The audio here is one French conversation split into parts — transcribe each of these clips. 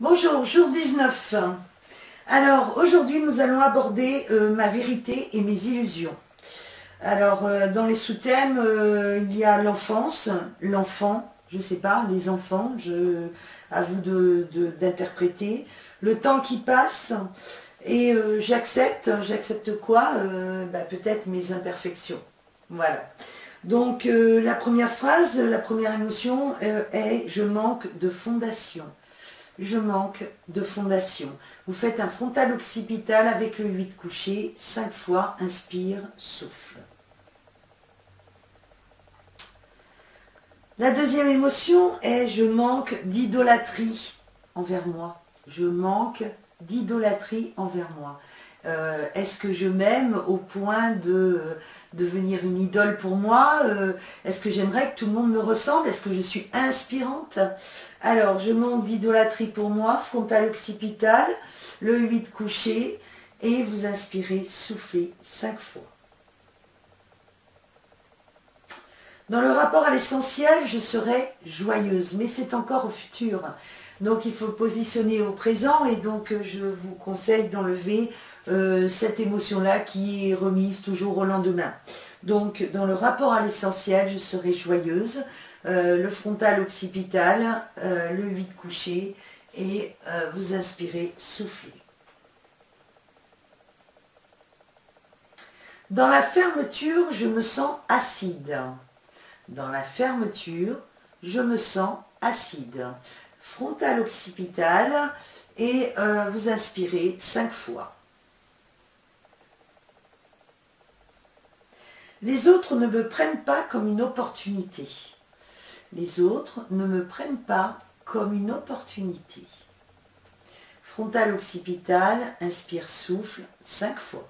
Bonjour, jour 19. Alors, aujourd'hui, nous allons aborder ma vérité et mes illusions. Alors, dans les sous-thèmes, il y a l'enfance, l'enfant, je ne sais pas, les enfants, à vous d'interpréter, le temps qui passe, et j'accepte quoi peut-être mes imperfections. Voilà. Donc, la première phrase, la première émotion est « je manque de fondation ». Je manque de fondation. Vous faites un frontal occipital avec le 8 couché, 5 fois, inspire, souffle. La deuxième émotion est je manque d'idolâtrie envers moi. Je manque d'idolâtrie envers moi. Est-ce que je m'aime au point de devenir une idole pour moi? Est-ce que j'aimerais que tout le monde me ressemble? Est-ce que je suis inspirante? Alors, je manque d'idolâtrie pour moi, frontal occipital, le 8 couché, et vous inspirez, soufflez 5 fois. Dans le rapport à l'essentiel, je serai joyeuse, mais c'est encore au futur. Donc il faut positionner au présent et donc je vous conseille d'enlever cette émotion-là qui est remise toujours au lendemain. Donc dans le rapport à l'essentiel, je serai joyeuse, le frontal occipital, le 8 couché et vous inspirez, soufflez. Dans la fermeture, je me sens acide. Dans la fermeture, je me sens acide. Frontal occipital et vous inspirez 5 fois. Les autres ne me prennent pas comme une opportunité. Les autres ne me prennent pas comme une opportunité. Frontal occipital, inspire, souffle 5 fois.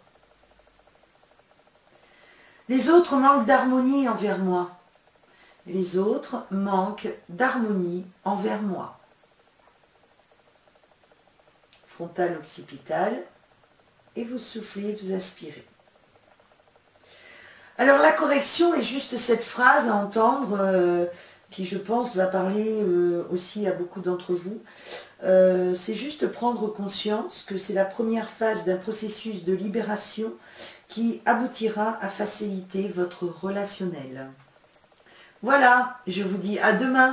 Les autres manquent d'harmonie envers moi. Les autres manquent d'harmonie envers moi. Frontal occipital, et vous soufflez, vous inspirez. Alors la correction est juste cette phrase à entendre, qui je pense va parler aussi à beaucoup d'entre vous. C'est juste prendre conscience que c'est la première phase d'un processus de libération qui aboutira à faciliter votre relationnel. Voilà, je vous dis à demain.